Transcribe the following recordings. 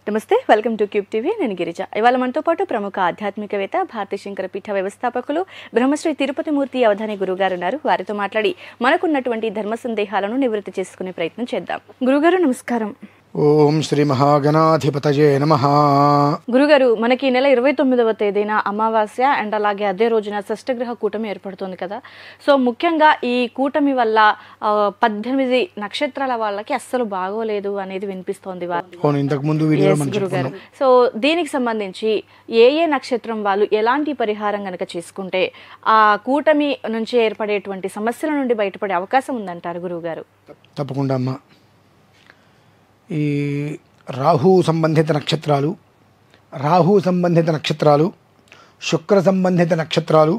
నమస్తే, welcome to cube TV. నేను గిరిజ. ఇవాళ మనతో పాటు ప్రముఖ ఆధ్యాత్మికవేత్త, భారతీ శంకర పీఠ వ్యవస్థాపకులు, బ్రహ్మశ్రీ తిరుపతి మూర్తి అవధాని గురుగారు ఉన్నారు. వారితో మాట్లాడి మనకున్నటువంటి ధర్మ సందేహాలను నివృత్తి చేసుకునే ప్రయత్నం చేద్దాం. గురుగారు నమస్కారం. ఓం శ్రీ మహాగణాధిపతయే నమః. గురుగారు, మనకి ఈ నెల 29వ తేదీన అమావాస్య అండ్ అలాగే అదే రోజున షష్ఠగ్రహ కూటమి ఏర్పడుతుంది కదా. సో ముఖ్యంగా ఈ కూటమి వల్ల 18 నక్షత్రాల వాళ్ళకి అస్సలు బాగోలేదు అనేది వినిపిస్తోంది. గురుగారు, సో దీనికి సంబంధించి ఏ నక్షత్రం వాళ్ళు ఎలాంటి పరిహారం గనక చేసుకుంటే ఆ కూటమి నుంచి ఏర్పడేటువంటి సమస్యల నుండి బయటపడే అవకాశం ఉందంటారు గురువుగారు? తప్పకుండా అమ్మా. ఈ రాహు సంబంధిత నక్షత్రాలు, శుక్ర సంబంధిత నక్షత్రాలు,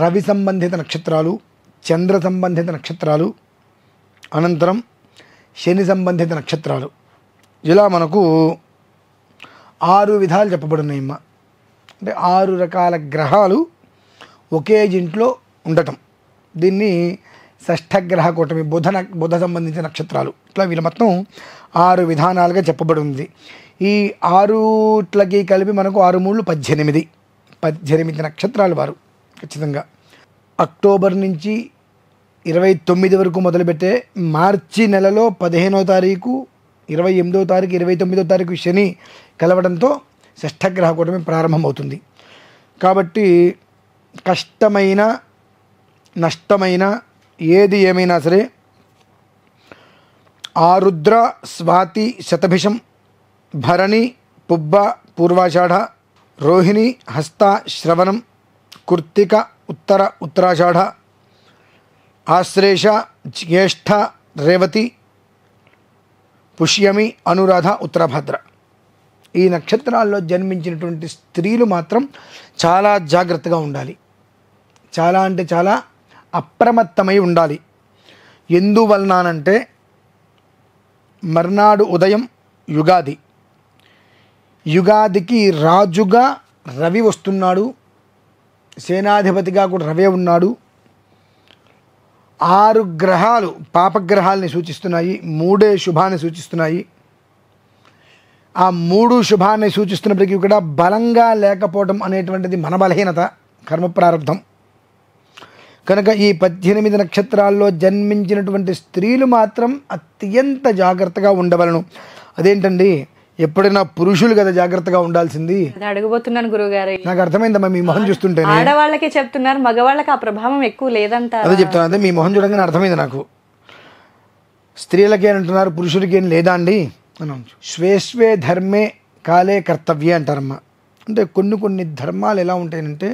రవి సంబంధిత నక్షత్రాలు, చంద్ర సంబంధిత నక్షత్రాలు, అనంతరం శని సంబంధిత నక్షత్రాలు, ఇలా మనకు 6 విధాలు చెప్పబడున్నాయమ్మా. అంటే 6 రకాల గ్రహాలు ఒకే ఇంట్లో ఉండటం, దీన్ని షష్ఠగ్రహ కూటమి, బుధ సంబంధించిన నక్షత్రాలు, ఇట్లా వీళ్ళ మొత్తం 6 విధానాలుగా చెప్పబడి ఉంది. ఈ 6ట్లకి కలిపి మనకు 6 3 18 నక్షత్రాలు వారు. ఖచ్చితంగా అక్టోబర్ నుంచి 29 వరకు మొదలుపెట్టే మార్చి నెలలో 15వ తారీఖు, 28వ తారీఖు, 29వ తారీఖు శని కలవడంతో షష్ఠగ్రహ కూటమి ప్రారంభమవుతుంది. కాబట్టి కష్టమైన నష్టమైన ఏది ఏమైనా సరే ఆరుద్ర, స్వాతి, శతభిషం, భరణి, పుబ్బ, పూర్వాషాఢ, రోహిణి, హస్త, శ్రవణం, కృత్తిక, ఉత్తరాషాఢ, ఆశ్లేష, జ్యేష్ఠ, రేవతి, పుష్యమి, అనురాధ, ఉత్తరభద్ర, ఈ నక్షత్రాల్లో జన్మించినటువంటి స్త్రీలు మాత్రం చాలా జాగ్రత్తగా ఉండాలి. చాలా అంటే చాలా అప్రమత్తమై ఉండాలి. ఎందువలనంటే మర్నాడు ఉదయం యుగాదికి రాజుగా రవి వస్తున్నాడు, సేనాధిపతిగా కూడా రవే ఉన్నాడు. 6 గ్రహాలు పాపగ్రహాలని సూచిస్తున్నాయి, 3 శుభాన్ని సూచిస్తున్నాయి. ఆ 3 శుభాన్ని సూచిస్తున్నప్పటికీ కూడా బలంగా లేకపోవడం అనేటువంటిది మన బలహీనత, కర్మ ప్రారంధం. కనుక ఈ 18 నక్షత్రాల్లో జన్మించినటువంటి స్త్రీలు మాత్రం అత్యంత జాగ్రత్తగా ఉండవలను. అదేంటండి, ఎప్పుడైనా పురుషులు కదా జాగ్రత్తగా ఉండాల్సింది? అడగబోతున్నాను గురుగారు. నాకు అర్థమైందమ్మా, మీ మొహం చూస్తుంటే. ఆడవాళ్ళకే చెప్తున్నారు, మగవాళ్ళకి ఆ ప్రభావం ఎక్కువ లేదంట. అదే చెప్తాను, అదే మీ మొహం చూడగానే అర్థమైంది నాకు. స్త్రీలకే అంటున్నారు, పురుషులకేం లేదా అండి అన్నాను. స్వే ధర్మే కాలే కర్తవ్యే అంటారమ్మా. అంటే కొన్ని ధర్మాలు ఎలా ఉంటాయంటే,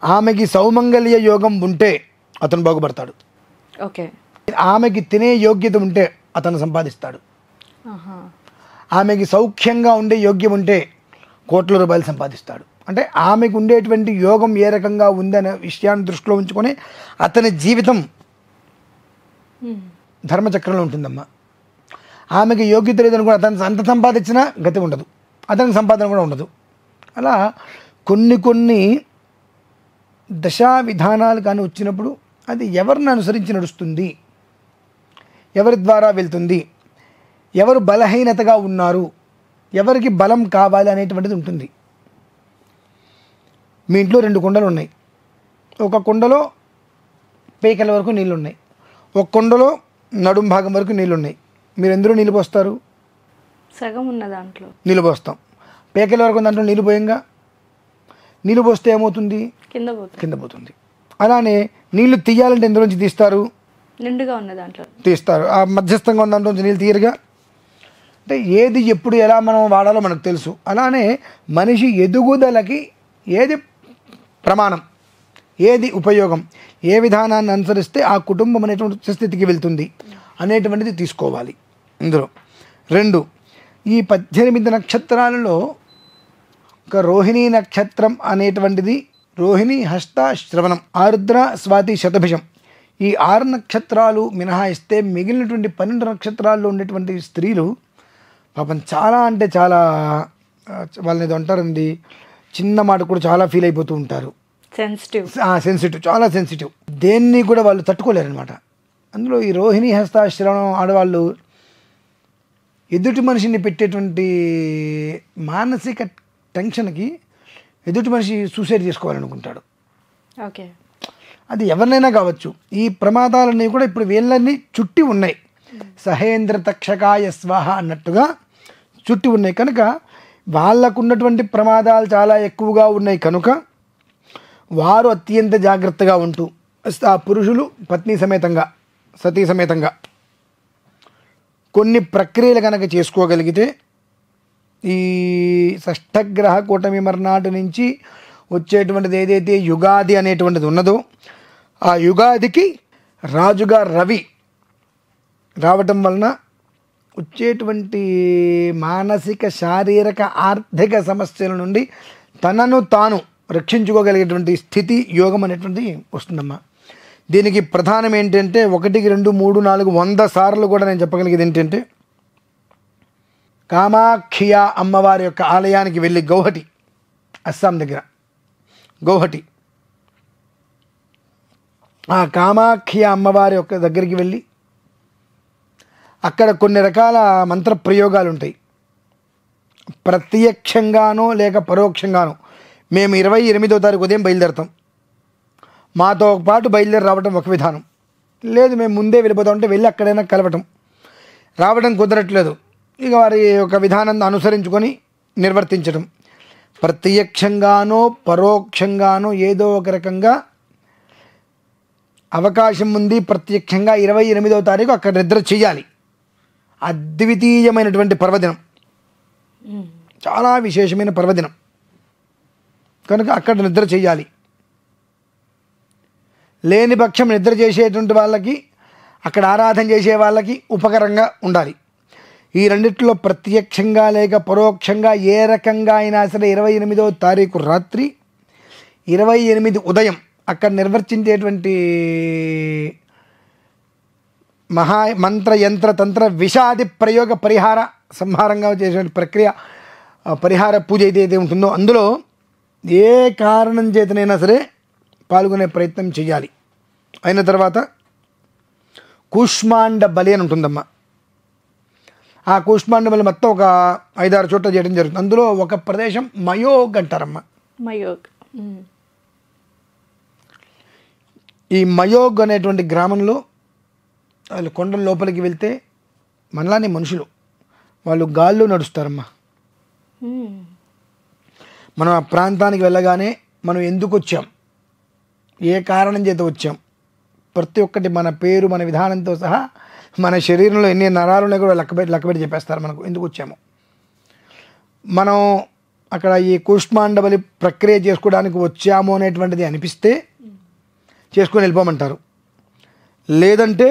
ఆమెకి సౌమంగళ్య యోగం ఉంటే అతను బాగుపడతాడు. ఓకే. ఆమెకి తినే యోగ్యత ఉంటే అతను సంపాదిస్తాడు. ఆమెకి సౌఖ్యంగా ఉండే యోగ్యం ఉంటే కోట్ల రూపాయలు సంపాదిస్తాడు. అంటే ఆమెకు ఉండేటువంటి యోగం ఏ రకంగా ఉందనే విషయాన్ని దృష్టిలో ఉంచుకొని అతని జీవితం ధర్మచక్రంలో ఉంటుందమ్మా. ఆమెకి యోగ్యత లేదని కూడా అతను అంత సంపాదించినా గతి ఉండదు, అతనికి సంపాదన కూడా ఉండదు. అలా కొన్ని దశా విధానాలు కానీ వచ్చినప్పుడు అది ఎవరిని అనుసరించి నడుస్తుంది, ఎవరి ద్వారా వెళ్తుంది, ఎవరు బలహీనతగా ఉన్నారు, ఎవరికి బలం కావాలి అనేటువంటిది ఉంటుంది. మీ ఇంట్లో 2 కుండలు ఉన్నాయి. ఒక కుండలో పీకల వరకు నీళ్ళు ఉన్నాయి, ఒక కుండలో నడుం భాగం వరకు నీళ్ళు ఉన్నాయి. మీరు ఎందులో నీళ్ళు పోస్తారు? సగం ఉన్న దాంట్లో నీళ్ళు పోస్తాం. పీకల వరకు దాంట్లో నీళ్ళు పోయంగా నీళ్ళు పోస్తే ఏమవుతుంది? కింద పోతుంది. అలానే నీళ్లు తీయాలంటే ఎందులోంచి తీస్తారు? నిండుగా ఉన్న దాంట్లో తీస్తారు. ఆ మధ్యస్థంగా ఉన్న దాంట్లోంచి నీళ్ళు తీయరుగా. అంటే ఏది ఎప్పుడు ఎలా మనం వాడాలో మనకు తెలుసు. అలానే మనిషి ఎదుగుదలకి ఏది ప్రమాణం, ఏది ఉపయోగం, ఏ విధానాన్ని అనుసరిస్తే ఆ కుటుంబం అనేటువంటి స్థితికి వెళ్తుంది అనేటువంటిది తీసుకోవాలి. ఇందులో 2 ఈ 18 నక్షత్రాలలో ఒక రోహిణీ నక్షత్రం అనేటువంటిది, రోహిణి, హస్త, శ్రవణం, ఆరుద్ర, స్వాతి, శతభిషం, ఈ 6 నక్షత్రాలు మినహాయిస్తే మిగిలినటువంటి 12 నక్షత్రాల్లో ఉండేటువంటి స్త్రీలు పాపం చాలా అంటే చాలా, వాళ్ళని ఏదో అంటారండి, చిన్న మాట కూడా చాలా ఫీల్ అయిపోతూ ఉంటారు. సెన్సిటివ్, చాలా సెన్సిటివ్. దేన్ని కూడా వాళ్ళు తట్టుకోలేరు అనమాట. అందులో ఈ రోహిణి, హస్త, శ్రవణం ఆడవాళ్ళు ఎదుటి మనిషిని పెట్టేటువంటి మానసిక టెన్షన్కి ఎదుటి మనిషి సూసైడ్ చేసుకోవాలనుకుంటాడు. ఓకే. అది ఎవరినైనా కావచ్చు. ఈ ప్రమాదాలన్నీ కూడా ఇప్పుడు వీళ్ళని చుట్టి ఉన్నాయి. సహేంద్ర తక్షకాయ స్వాహ అన్నట్టుగా చుట్టి ఉన్నాయి కనుక వాళ్ళకున్నటువంటి ప్రమాదాలు చాలా ఎక్కువగా ఉన్నాయి కనుక వారు అత్యంత జాగ్రత్తగా ఉంటూ ఆ పురుషులు పత్ని సమేతంగా సతీ సమేతంగా కొన్ని ప్రక్రియలు కనుక చేసుకోగలిగితే ఈ షష్ఠగ్రహ కూటమి మర్నాటి నుంచి వచ్చేటువంటిది ఏదైతే యుగాది అనేటువంటిది ఉన్నదో ఆ యుగాదికి రాజుగా రవి రావటం వలన వచ్చేటువంటి మానసిక శారీరక ఆర్థిక సమస్యల నుండి తనను తాను రక్షించుకోగలిగేటువంటి స్థితి యోగం అనేటువంటిది వస్తుందమ్మా. దీనికి ప్రధానం ఏంటంటే 1, 2, 3, 4, 100 సార్లు కూడా నేను చెప్పగలిగేది ఏంటంటే కామాఖ్య అమ్మవారి యొక్క ఆలయానికి వెళ్ళి గౌహటి అస్సాం దగ్గర గౌహటి ఆ కామాఖ్య అమ్మవారి యొక్క దగ్గరికి వెళ్ళి అక్కడ కొన్ని రకాల మంత్ర ప్రయోగాలు ఉంటాయి. ప్రత్యక్షంగానో లేక పరోక్షంగానో మేము 28వ తారీఖు ఉదయం బయలుదేరుతాం. మాతో పాటు బయలుదేరి రావడం ఒక విధానం, లేదు మేము ముందే వెళ్ళిపోతాం అంటే వెళ్ళి అక్కడైనా కలవటం. రావడం కుదరట్లేదు, ఇక వారి యొక్క విధానాన్ని అనుసరించుకొని నిర్వర్తించడం. ప్రత్యక్షంగానో పరోక్షంగానో ఏదో ఒక రకంగా అవకాశం ఉంది. ప్రత్యక్షంగా 28వ తారీఖు అక్కడ నిద్ర చేయాలి. అద్వితీయమైనటువంటి పర్వదినం, చాలా విశేషమైన పర్వదినం కనుక అక్కడ నిద్ర చేయాలి. లేని పక్షం నిద్ర చేసేటువంటి వాళ్ళకి అక్కడ ఆరాధన చేసే వాళ్ళకి ఉపకరంగా ఉండాలి. ఈ రెండిట్లో ప్రత్యక్షంగా లేక పరోక్షంగా ఏ రకంగా అయినా సరే 28వ తారీఖు రాత్రి 28 ఉదయం అక్కడ నిర్వర్తించేటువంటి మహా మంత్ర యంత్ర తంత్ర విషాది ప్రయోగ పరిహార సంహారంగా చేసే ప్రక్రియ పరిహార పూజ ఏదైతే ఉంటుందో అందులో ఏ కారణం చేతనైనా సరే పాల్గొనే ప్రయత్నం చేయాలి. అయిన తర్వాత కూష్మాండ బలి అని ఉంటుందమ్మా. ఆ కూష్మాండ బలి మొత్తం ఒక 5-6 చోట్ల చేయడం జరుగుతుంది. అందులో ఒక ప్రదేశం మయోగ్ అంటారమ్మా. మయోగ్. ఈ మయోగ్ అనేటువంటి గ్రామంలో వాళ్ళు కొండల లోపలికి వెళ్తే మనలానే మనుషులు వాళ్ళు గాల్లో నడుస్తారమ్మా. మనం ఆ ప్రాంతానికి వెళ్ళగానే మనం ఎందుకు వచ్చాం, ఏ కారణం చేత వచ్చాం, ప్రతి ఒక్కటి మన పేరు మన విధానంతో సహా మన శరీరంలో ఎన్ని నరాలు ఉన్నాయి కూడా లెక్కబెట్టి చెప్పేస్తారు మనకు ఎందుకు వచ్చాము. మనం అక్కడ ఈ కూష్మాండబలి ప్రక్రియ చేసుకోవడానికి వచ్చాము అనేటువంటిది అనిపిస్తే చేసుకొని వెళ్ళిపోమంటారు. లేదంటే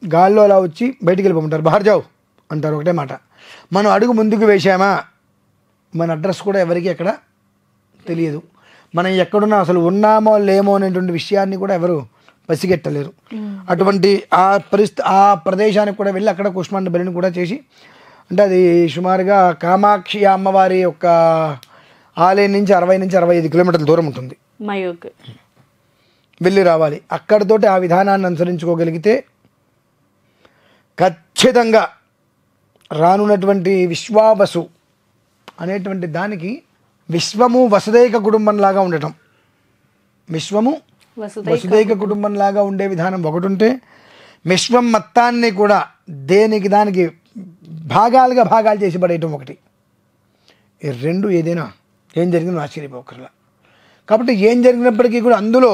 గాల్లో అలా వచ్చి బయటికి వెళ్ళిపోమంటారు. బాహర్ జావ్ అంటారు, ఒకటే మాట. మనం అడుగు ముందుకు వేసామా మన అడ్రస్ కూడా ఎవరికి ఎక్కడ తెలియదు. మనం ఎక్కడున్నా అసలు ఉన్నామో లేమో అనేటువంటి విషయాన్ని కూడా ఎవరు పసిగట్టలేరు. అటువంటి ఆ ప్రదేశానికి కూడా వెళ్ళి అక్కడ కూష్మాండ బలిని కూడా చేసి, అంటే అది సుమారుగా కామాక్షి అమ్మవారి యొక్క ఆలయం నుంచి 60 నుంచి 65 కిలోమీటర్ల దూరం ఉంటుంది. మయోగ్ వెళ్ళి రావాలి. అక్కడితోటి ఆ విధానాన్ని అనుసరించుకోగలిగితే ఖచ్చితంగా రానున్నటువంటి విశ్వావసు అనేటువంటి దానికి విశ్వము వసుదైక కుటుంబంలాగా ఉండటం, విశ్వము వసుదైక కుటుంబంలాగా ఉండే విధానం ఒకటి ఉంటే, విశ్వం మొత్తాన్ని కూడా దేనికి దానికి భాగాలు చేసి పడేయటం ఒకటి. ఈ రెండు ఏదైనా ఏం జరిగిందో ఆశ్చర్యపోకర్లా. కాబట్టి ఏం జరిగినప్పటికీ కూడా అందులో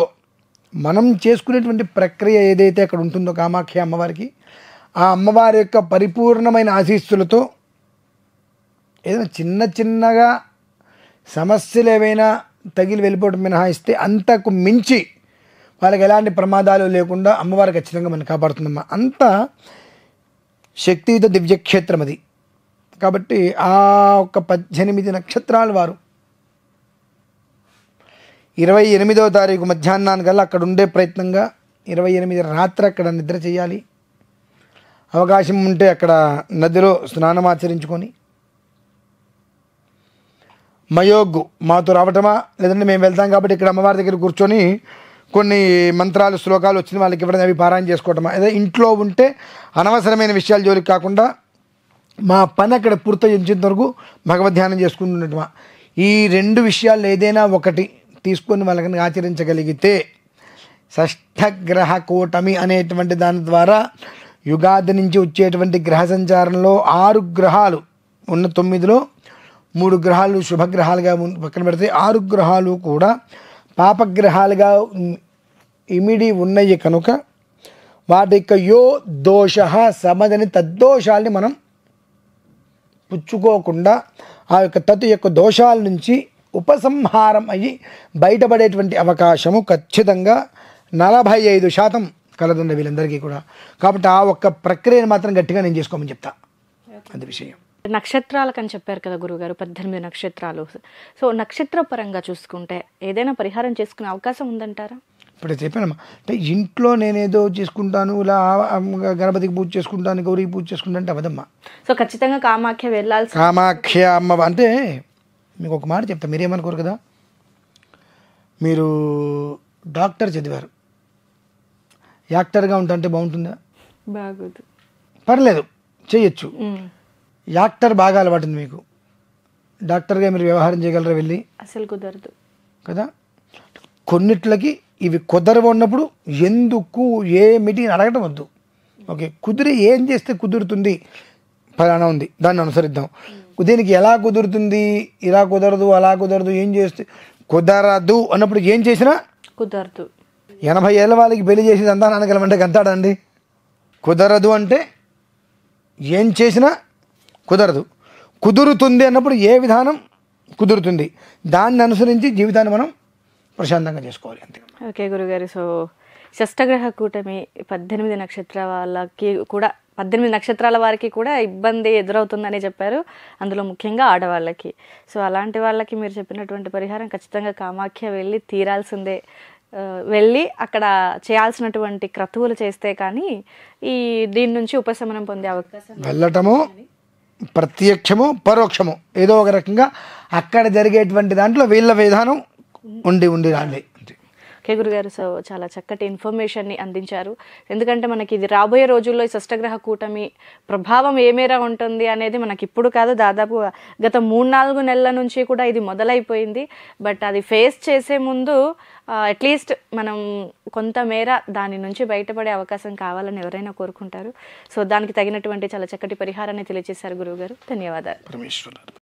మనం చేసుకునేటువంటి ప్రక్రియ ఏదైతే అక్కడ ఉంటుందో కామాఖ్య అమ్మవారికి, ఆ అమ్మవారి యొక్క పరిపూర్ణమైన ఆశీస్సులతో ఏదైనా చిన్నగా సమస్యలు ఏవైనా తగిలి వెళ్ళిపోవడం మినహాయిస్తే అంతకు మించి వాళ్ళకి ఎలాంటి ప్రమాదాలు లేకుండా అమ్మవారు ఖచ్చితంగా మనం కాపాడుతుందమ్మా. అంత శక్తియుత దివ్యక్షేత్రం అది. కాబట్టి ఆ ఒక్క 18 నక్షత్రాల వారు 28వ తారీఖు మధ్యాహ్నానికల్లా అక్కడ ఉండే ప్రయత్నంగా 28 రాత్రి అక్కడ నిద్ర చేయాలి. అవకాశం ఉంటే అక్కడ నదిలో స్నానం ఆచరించుకొని మయోగ్గు మాతో రావటమా, లేదంటే మేము వెళ్తాం కాబట్టి ఇక్కడ అమ్మవారి దగ్గర కూర్చొని కొన్ని మంత్రాలు శ్లోకాలు వచ్చిన వాళ్ళకి ఇవ్వడం, అవి పారాయణ చేసుకోవటమా. అదే ఇంట్లో ఉంటే అనవసరమైన విషయాలు జోలికి కాకుండా మా పని అక్కడ పూర్తయించేంత వరకు భగవద్ ధ్యానం చేసుకుంటున్నట్టు. ఈ 2 విషయాలు ఏదైనా ఒకటి తీసుకొని వాళ్ళని ఆచరించగలిగితే షష్ఠగ్రహ కూటమి అనేటువంటి దాని ద్వారా యుగాది నుంచి వచ్చేటువంటి గ్రహ సంచారంలో 6 గ్రహాలు ఉన్న 9లో 3 గ్రహాలు శుభగ్రహాలుగా పక్కన పెడితే 6 గ్రహాలు కూడా పాపగ్రహాలుగా ఇమిడి ఉన్నాయి కనుక వాటి యొక్క యో దోష సమదని తద్దోషాల్ని మనం పుచ్చుకోకుండా ఆ యొక్క తత్తు యొక్క దోషాల నుంచి ఉపసంహారం అయ్యి బయటపడేటువంటి అవకాశము ఖచ్చితంగా 45% కలదండి వీళ్ళందరికీ కూడా. కాబట్టి ఆ ఒక్క ప్రక్రియను మాత్రం గట్టిగా నేను చేసుకోమని చెప్తా. అది విషయం. నక్షత్రాలకు అని చెప్పారు కదా గురుగారు, 18 నక్షత్రాలు. సో నక్షత్ర పరంగా చూసుకుంటే ఏదైనా పరిహారం చేసుకునే అవకాశం ఉందంటారా? ఇప్పుడు చెప్పానమ్మా, అంటే ఇంట్లో నేనేదో చేసుకుంటాను, ఇలా గణపతికి పూజ చేసుకుంటాను, గౌరీకి పూజ చేసుకుంటాను అంటే అవదమ్మా. సో ఖచ్చితంగా కామాఖ్య వెళ్ళాల్సి. కామాఖ్య అమ్మ అంటే మీకు ఒక మాట చెప్తా, మీరేమనుకోరు కదా. మీరు డాక్టర్ చదివారు, యాక్టర్గా ఉంటే బాగుంటుందా? బాగోదు. పర్లేదు, చేయొచ్చు. యాక్టర్ బాగా అలవాటుంది మీకు, డాక్టర్గా మీరు వ్యవహారం చేయగలరా వెళ్ళి? అసలు కుదరదు కదా. కొన్నిట్లకి ఇవి కుదరవు ఉన్నప్పుడు ఎందుకు ఏమిటి అడగటం వద్దు. ఓకే, కుదిరి ఏం చేస్తే కుదురుతుంది, ఫలానా ఉంది దాన్ని అనుసరిద్దాం. దీనికి ఎలా కుదురుతుంది, ఇలా కుదరదు, అలా కుదరదు, ఏం చేస్తే కుదరదు అన్నప్పుడు ఏం చేసినా కుదరదు. 80 ఏళ్ళ వాళ్ళకి పెళ్లి చేసేది అంతా అనగలమంటే గంతాడండి. కుదరదు అంటే ఏం చేసినా కుదరదు. కుదురుతుంది అన్నప్పుడు ఏ విధానం కుదురుతుంది, దాన్ని అనుసరించి జీవితాన్ని మనం ప్రశాంతంగా చేసుకోవాలి అంతే. ఓకే గురుగారు, సో షష్టగ్రహ కూటమి 18 నక్షత్రాల వాళ్ళకి కూడా 18 నక్షత్రాల వారికి కూడా ఇబ్బంది ఎదురవుతుందని చెప్పారు, అందులో ముఖ్యంగా ఆడవాళ్ళకి. సో అలాంటి వాళ్ళకి మీరు చెప్పినటువంటి పరిహారం ఖచ్చితంగా కామాఖ్య వెళ్ళి తీరాల్సిందే. వెళ్ళి అక్కడ చేయాల్సినటువంటి క్రతువులు చేస్తే కానీ దీని నుంచి ఉపశమనం పొందే అవకాశం. వెళ్ళటము ప్రత్యక్షము పరోక్షము ఏదో ఒక రకంగా అక్కడ జరిగేటువంటి దాంట్లో వీళ్ళ విధానం ఉండి రాండి. ఓకే గురుగారు, సో చాలా చక్కటి ఇన్ఫర్మేషన్ని అందించారు. ఎందుకంటే మనకి ఇది రాబోయే రోజుల్లో ఈ షష్టగ్రహ కూటమి ప్రభావం ఏ మేర ఉంటుంది అనేది మనకి ఇప్పుడు కాదు, దాదాపు గత 3-4 నెలల నుంచి కూడా ఇది మొదలైపోయింది. బట్ అది ఫేస్ చేసే ముందు అట్లీస్ట్ మనం కొంతమేర దాని నుంచి బయటపడే అవకాశం కావాలని ఎవరైనా కోరుకుంటారు. సో దానికి తగినటువంటి చాలా చక్కటి పరిహారాన్ని తెలియజేశారు గురువుగారు. ధన్యవాదాలు.